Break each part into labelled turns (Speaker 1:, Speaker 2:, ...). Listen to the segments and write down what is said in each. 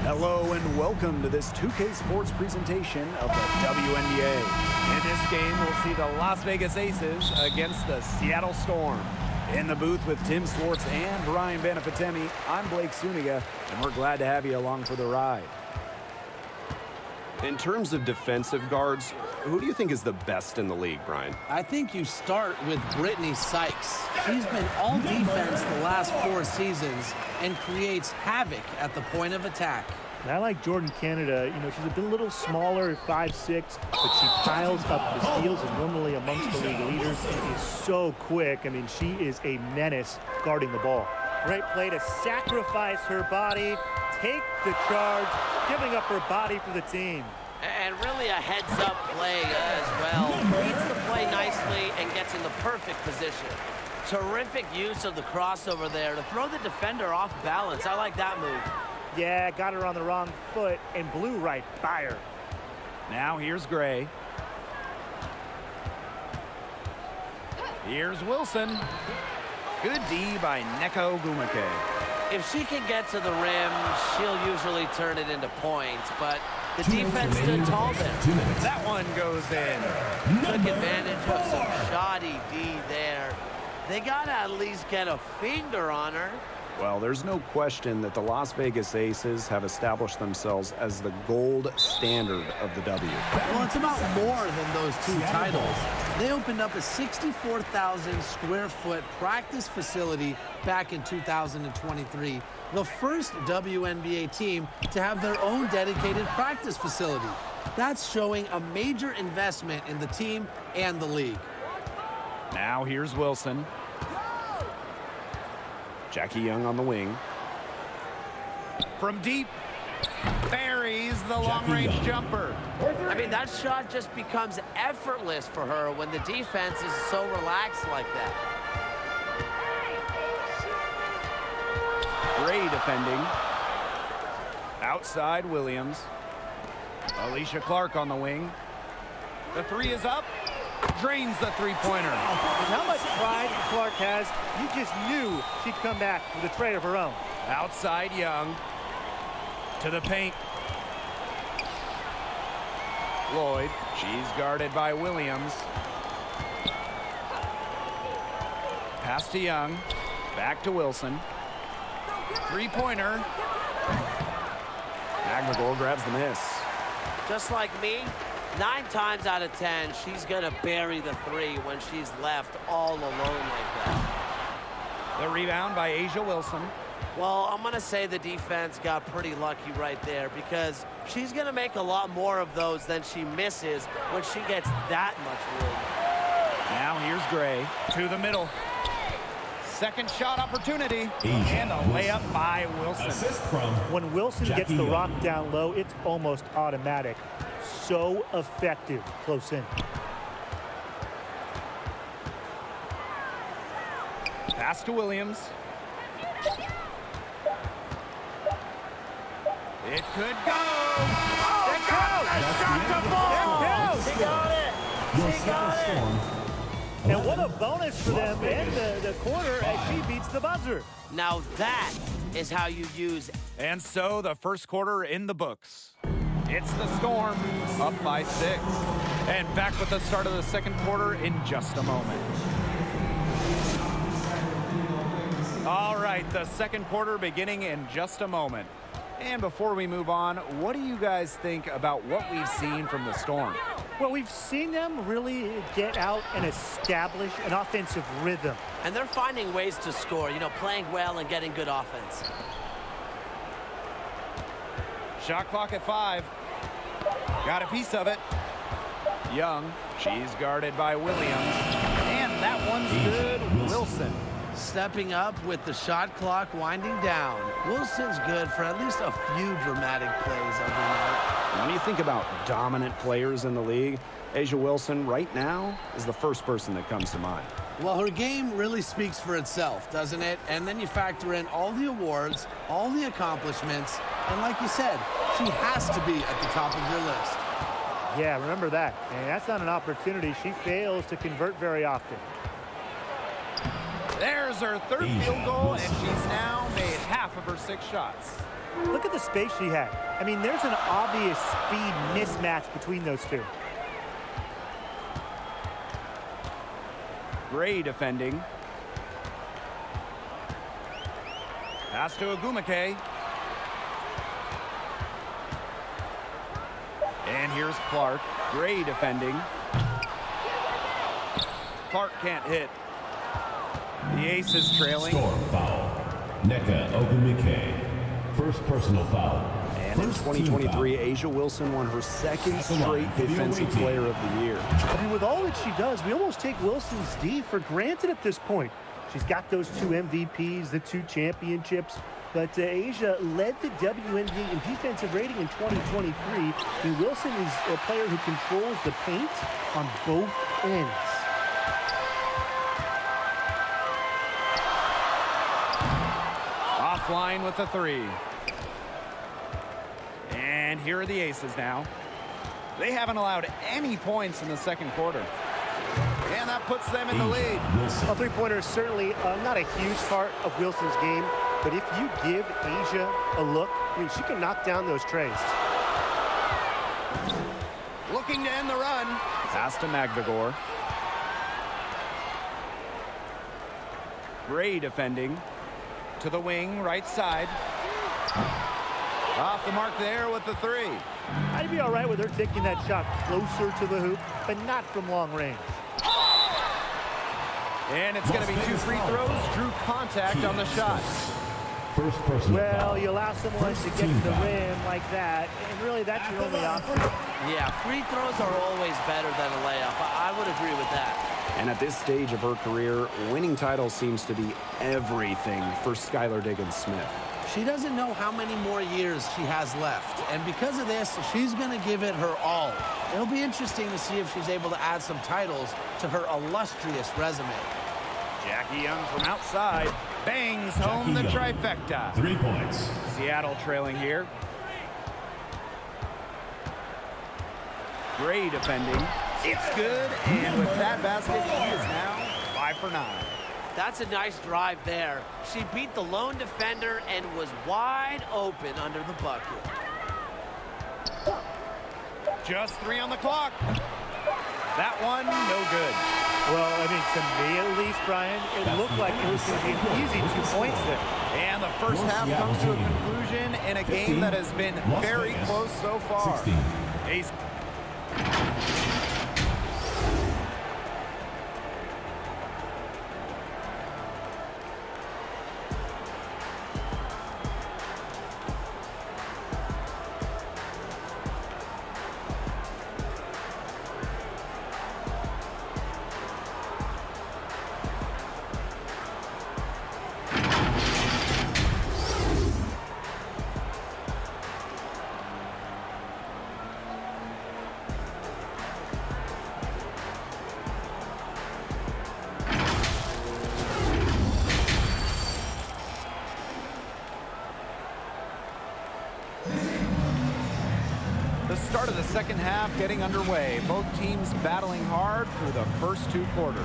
Speaker 1: Hello and welcome to this 2K Sports presentation of the WNBA. In this game, we'll see the Las Vegas Aces against the Seattle Storm. In the booth with Tim Swartz and Ryan Benefitemi, I'm Blake Suniga, and we're glad to have you along for the ride.
Speaker 2: In terms of defensive guards, who do you think is the best in the league, Brian?
Speaker 3: I think you start with Brittany Sykes. She's been all defense the last 4 seasons and creates havoc at the point of attack.
Speaker 4: And I like Jordan Canada. You know, she's a little smaller, 5'6", but she piles up the steals and normally amongst the league leaders. She is so quick. I mean, she is a menace guarding the ball. Great play to sacrifice her body, take the charge, giving up her body for the team.
Speaker 5: And really a heads-up play as well. Reads the play nicely and gets in the perfect position. Terrific use of the crossover there to throw the defender off balance. I like that move.
Speaker 4: Yeah, got her on the wrong foot and blew right by her.
Speaker 1: Now here's Gray. Here's Wilson. Good D by Neko Gumake.
Speaker 5: If she can get to the rim, she'll usually turn it into points, but the defense stood tall there.
Speaker 1: That one goes in.
Speaker 5: Took advantage of some shoddy D there. They got to at least get a finger on her.
Speaker 1: Well, there's no question that the Las Vegas Aces have established themselves as the gold standard of the W.
Speaker 3: Well, it's about more than those 2 titles. They opened up a 64,000 square foot practice facility back in 2023. The first WNBA team to have their own dedicated practice facility. That's showing a major investment in the team and the league.
Speaker 1: Now here's Wilson. Jackie Young on the wing. From deep, buries the long-range jumper.
Speaker 5: I mean, that shot just becomes effortless for her when the defense is so relaxed like that.
Speaker 1: Gray defending. Outside Williams. Alicia Clark on the wing. The 3 is up. Drains the three-pointer.
Speaker 4: With how much pride Clark has, you just knew she'd come back with a tray of her own.
Speaker 1: Outside Young. To the paint. Lloyd. She's guarded by Williams. Pass to Young. Back to Wilson. Three-pointer. McGregor grabs the miss.
Speaker 5: Just like me, 9 times out of 10, she's going to bury the 3 when she's left all alone like that.
Speaker 1: The rebound by Asia Wilson.
Speaker 5: Well, I'm going to say the defense got pretty lucky right there because she's going to make a lot more of those than she misses when she gets that much room.
Speaker 1: Now here's Gray to the middle. Second shot opportunity. And a layup by Wilson.
Speaker 4: When Wilson gets the rock down low, it's almost automatic. So effective close in.
Speaker 1: Pass to Williams. It could go. Oh, it goes. Shot to ball.
Speaker 4: It goes.
Speaker 5: She got it. She got it.
Speaker 4: And what a bonus for them in the quarter as she beats the buzzer.
Speaker 5: Now that is how you use it.
Speaker 1: And so the first quarter in the books. It's the Storm up by 6. And back with the start of the second quarter in just a moment. All right, the second quarter beginning in just a moment. And before we move on, what do you guys think about what we've seen from the Storm?
Speaker 4: Well, we've seen them really get out and establish an offensive rhythm.
Speaker 5: And they're finding ways to score, you know, playing well and getting good offense.
Speaker 1: Shot clock at 5. Got a piece of it. Young, she's guarded by Williams. And that one's good. Wilson.
Speaker 3: Stepping up with the shot clock winding down. Wilson's good for at least a few dramatic plays every night.
Speaker 1: When you think about dominant players in the league, Asia Wilson right now is the first person that comes to mind.
Speaker 3: Well, her game really speaks for itself, doesn't it? And then you factor in all the awards, all the accomplishments, and like you said, she has to be at the top of your list.
Speaker 4: Yeah, remember that. And that's not an opportunity she fails to convert very often.
Speaker 1: There's her third field goal, and she's now made half of her 6 shots.
Speaker 4: Look at the space she had. I mean, there's an obvious speed mismatch between those two.
Speaker 1: Gray defending. Pass to Agumake. And here's Clark. Gray defending. Clark can't hit. The Aces trailing.
Speaker 6: Storm foul. Neka Ogumike. First personal foul.
Speaker 2: And in 2023, Asia Wilson won her second straight Defensive Player of the Year.
Speaker 4: I mean, with all that she does, we almost take Wilson's D for granted at this point. She's got those 2 MVPs, the 2 championships. But Asia led the WNBA in defensive rating in 2023. And Wilson is a player who controls the paint on both ends.
Speaker 1: Offline with the 3. And here are the Aces now. They haven't allowed any points in the second quarter. And that puts them in the lead.
Speaker 4: A three-pointer is certainly not a huge part of Wilson's game, but if you give Asia a look, I mean, she can knock down those trays.
Speaker 1: Looking to end the run. Pass to Magdagor. Gray defending. To the wing, right side. Off the mark there with the 3.
Speaker 4: I'd be all right with her taking that shot closer to the hoop, but not from long range.
Speaker 1: And it's going to be 2 free throws. Drew contact on the shot.
Speaker 6: First personal
Speaker 4: Well,
Speaker 6: foul.
Speaker 4: you allow someone to get to the rim like that, and really that's your only option.
Speaker 5: Yeah, free throws are always better than a layup. I would agree with that.
Speaker 2: And at this stage of her career, winning titles seems to be everything for Skylar Diggins-Smith.
Speaker 3: She doesn't know how many more years she has left. And because of this, she's going to give it her all. It'll be interesting to see if she's able to add some titles to her illustrious resume.
Speaker 1: Jackie Young from outside. Bangs home the
Speaker 6: Young.
Speaker 1: trifecta.
Speaker 6: 3 points.
Speaker 1: Seattle trailing here. Gray defending. It's good. And with that basket, she is now 5 for 9.
Speaker 5: That's a nice drive there. She beat the lone defender and was wide open under the bucket.
Speaker 1: Just 3 on the clock. That one, no good.
Speaker 4: Well, I mean, to me at least, Brian, it looked like it was going to be an easy 2 points there.
Speaker 1: And the first half comes to a conclusion in a game that has been very close so far.
Speaker 6: 16.
Speaker 1: Ace. The start of the second half getting underway. Both teams battling hard through the first 2 quarters.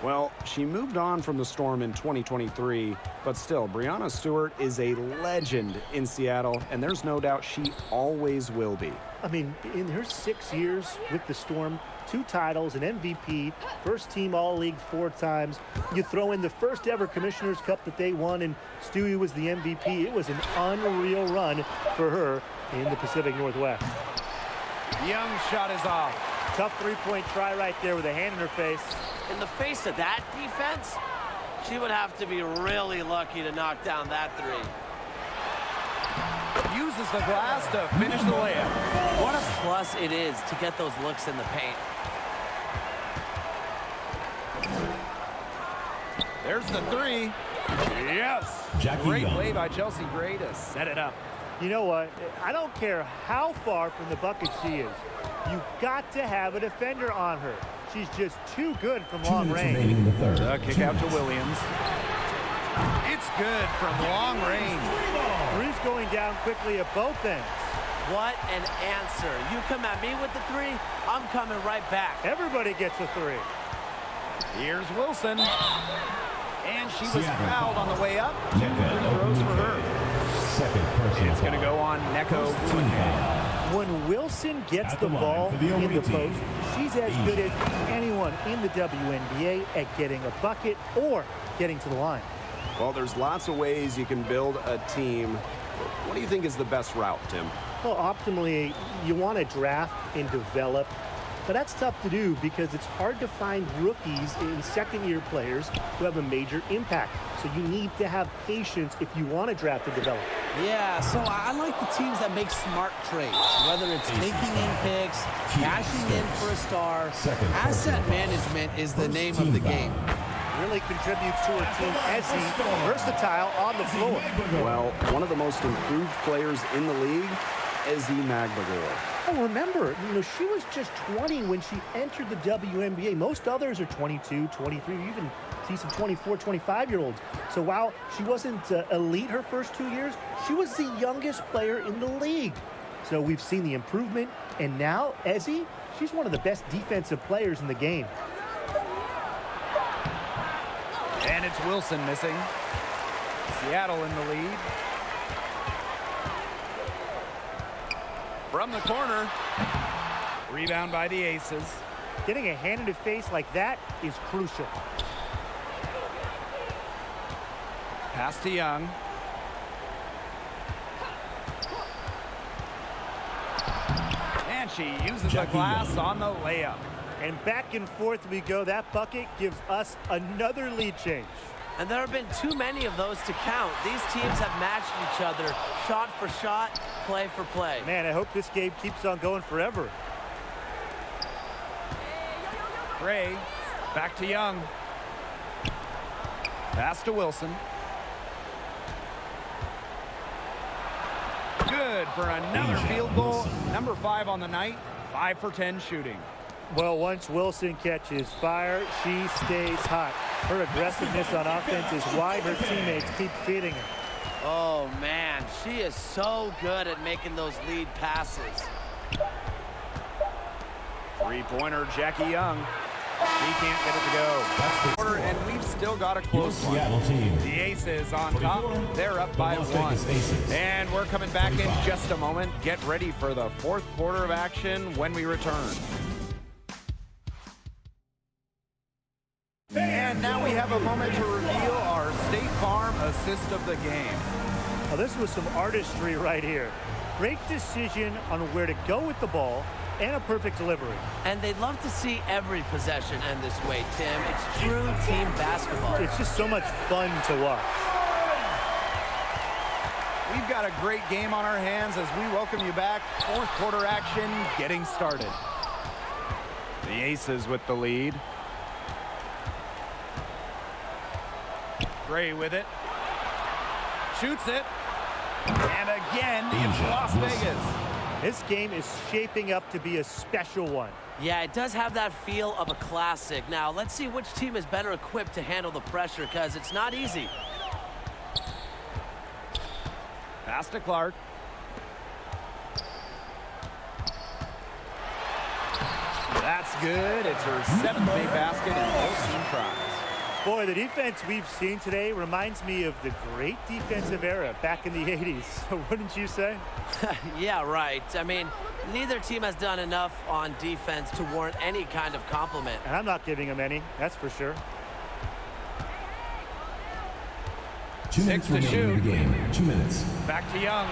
Speaker 2: Well, she moved on from the Storm in 2023, but still, Breanna Stewart is a legend in Seattle, and there's no doubt she always will be.
Speaker 4: I mean, in her 6 years with the Storm, 2 titles, an MVP, first team All-League 4 times. You throw in the first ever Commissioner's Cup that they won, and Stewie was the MVP. It was an unreal run for her in the Pacific Northwest.
Speaker 1: Young shot is off.
Speaker 4: Tough 3-point try right there with a hand in her face.
Speaker 5: In the face of that defense, she would have to be really lucky to knock down that 3.
Speaker 1: Uses the glass to finish the layup.
Speaker 5: What a plus it is to get those looks in the paint.
Speaker 1: There's the 3. Yes.
Speaker 6: Jackie
Speaker 1: Great
Speaker 6: Young.
Speaker 1: play by Chelsea Gray to set it up.
Speaker 4: You know what? I don't care how far from the bucket she is. You've got to have a defender on her. She's just too good from
Speaker 6: 2
Speaker 4: long
Speaker 6: minutes
Speaker 4: range.
Speaker 6: remaining in the third.
Speaker 1: The kick out to Williams. It's good from long range.
Speaker 4: Three's going down quickly at both ends.
Speaker 5: What an answer. You come at me with the three, I'm coming right back.
Speaker 4: Everybody gets a three.
Speaker 1: Here's Wilson. And she was
Speaker 6: Seattle.
Speaker 1: fouled on the way up. 2 free
Speaker 6: Neka
Speaker 1: throws for her.
Speaker 6: Ogunmike. Second personal
Speaker 1: It's going to
Speaker 6: foul.
Speaker 1: go on Neko.
Speaker 6: First team foul.
Speaker 4: When Wilson gets
Speaker 6: At
Speaker 4: the
Speaker 6: the line
Speaker 4: ball
Speaker 6: for the
Speaker 4: in the
Speaker 6: away team.
Speaker 4: post, she's as good as anyone in the WNBA at getting a bucket or getting to the line.
Speaker 2: Well, there's lots of ways you can build a team. What do you think is the best route, Tim?
Speaker 4: Well, optimally, you want to draft and develop, but that's tough to do because it's hard to find rookies and second-year players who have a major impact. So you need to have patience if you want to draft and develop.
Speaker 3: Yeah, so I like the teams that make smart trades, whether it's taking in picks, cashing in for a star.
Speaker 6: Second
Speaker 3: Asset
Speaker 6: personal
Speaker 3: management is the
Speaker 6: First
Speaker 3: name
Speaker 6: team
Speaker 3: of the
Speaker 6: foul.
Speaker 3: game.
Speaker 4: Really contributes to her team as he's versatile on the floor.
Speaker 2: Well, one of the most improved players in the league is Magbagor.
Speaker 4: Oh, remember, she was just 20 when she entered the WNBA. Most others are 22, 23, you even see some 24, 25-year-olds. So while she wasn't elite her first 2 years, she was the youngest player in the league. So we've seen the improvement, and now Ezzy, she's one of the best defensive players in the game.
Speaker 1: And it's Wilson missing. Seattle in the lead. From the corner. Rebound by the Aces.
Speaker 4: Getting a hand in the face like that is crucial.
Speaker 1: Pass to Young. And she uses the
Speaker 6: Jackie
Speaker 1: glass
Speaker 6: Young.
Speaker 1: on the layup.
Speaker 4: And back and forth we go. That bucket gives us another lead change.
Speaker 5: And there have been too many of those to count. These teams have matched each other shot for shot, play for play.
Speaker 4: Man, I hope this game keeps on going forever.
Speaker 1: Gray, back to Young. Pass to Wilson. Good for another
Speaker 6: Asia
Speaker 1: field goal.
Speaker 6: Wilson.
Speaker 1: Number 5 on the night. 5 for 10 shooting.
Speaker 4: Well, once Wilson catches fire, she stays hot. Her aggressiveness on offense is why her teammates keep feeding her.
Speaker 5: Oh, man, she is so good at making those lead passes.
Speaker 1: Three-pointer, Jackie Young. She can't get it to go.
Speaker 6: That's the score.
Speaker 1: And we've still got a
Speaker 6: Your
Speaker 1: close one.
Speaker 6: Seattle team.
Speaker 1: The Aces on top.
Speaker 6: 24,
Speaker 1: They're up
Speaker 6: the
Speaker 1: by
Speaker 6: Las
Speaker 1: 1.
Speaker 6: Vegas Aces.
Speaker 1: And we're coming back
Speaker 6: 25.
Speaker 1: in just a moment. Get ready for the fourth quarter of action when we return. And now we have a moment to reveal our State Farm assist of the game.
Speaker 4: Now, this was some artistry right here. Great decision on where to go with the ball and a perfect delivery.
Speaker 5: And they'd love to see every possession end this way, Tim. It's true team basketball.
Speaker 4: It's just so much fun to watch.
Speaker 1: We've got a great game on our hands as we welcome you back. Fourth quarter action getting started. The Aces with the lead. Gray with it. Shoots it. And again, it's
Speaker 6: Asia
Speaker 1: Las
Speaker 6: Wilson.
Speaker 1: Vegas.
Speaker 4: This game is shaping up to be a special one.
Speaker 5: Yeah, it does have that feel of a classic. Now, let's see which team is better equipped to handle the pressure, because it's not easy.
Speaker 1: Pass to Clark. That's good. It's her 7th big basket in 14 tries.
Speaker 4: Boy, the defense we've seen today reminds me of the great defensive era back in the 80s. Wouldn't you say?
Speaker 5: Yeah, right. I mean, neither team has done enough on defense to warrant any kind of compliment.
Speaker 4: And I'm not giving them any, that's for sure.
Speaker 6: 2 minutes
Speaker 1: 6 to
Speaker 6: remaining in the
Speaker 1: shoot.
Speaker 6: game. 2 minutes.
Speaker 1: Back to Young.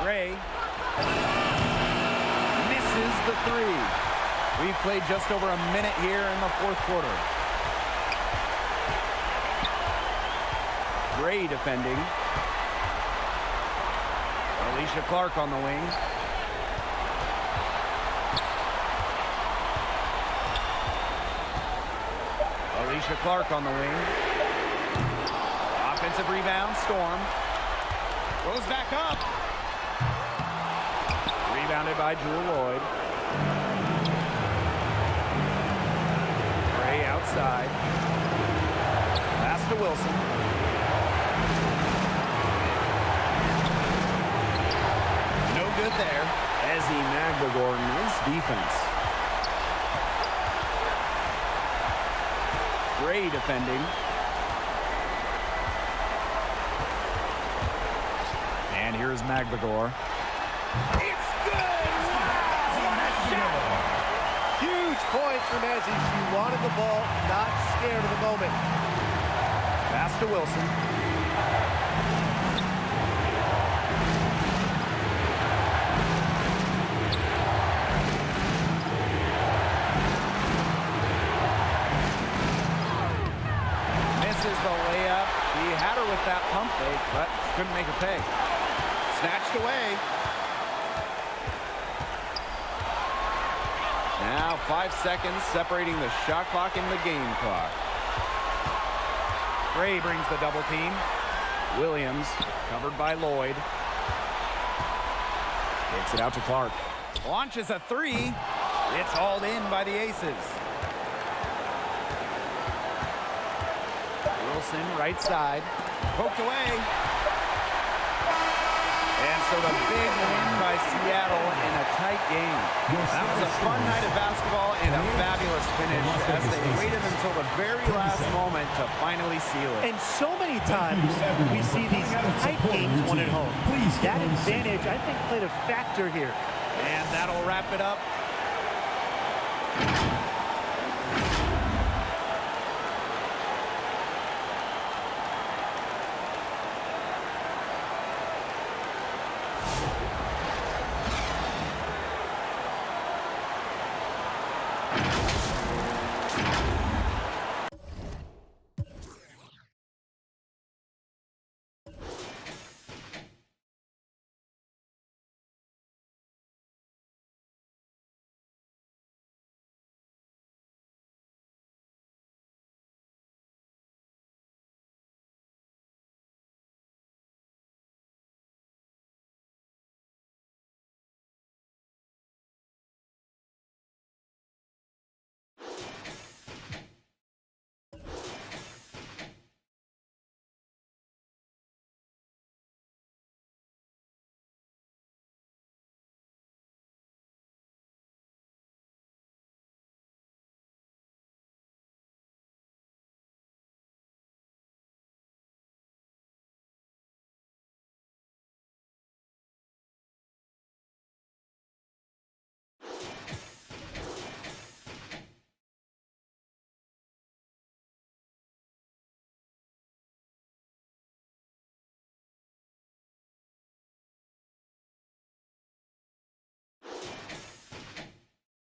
Speaker 1: Gray. Misses the 3. We've played just over a minute here in the fourth quarter. Gray defending. Alicia Clark on the wing. Alicia Clark on the wing. Offensive rebound, Storm. Goes back up. Rebounded by Jewel Lloyd. Gray outside. Pass to Wilson.
Speaker 5: there.
Speaker 2: Ezzy Magbagor, nice defense. Great defending. And here's Magbagor.
Speaker 1: It's good! Wow! What a shot!
Speaker 4: Huge point from Ezzy. She wanted the ball, not scared of the moment.
Speaker 2: Pass to Wilson. Misses the layup. He had her with that pump fake, but couldn't make her pay. Snatched away. Now 5 seconds separating the shot clock and the game clock. Gray brings the double team. Williams covered by Lloyd. Takes it out to Clark. Launches a three. It's hauled in by the Aces. Wilson right side. Poked away. And so the big win by Seattle in a tight game. That was a fun night of basketball and a fabulous finish as they waited until the very last moment to finally seal it.
Speaker 4: And so many times we see these tight games won at home. That advantage, I think, played a factor here.
Speaker 2: And that'll wrap it up.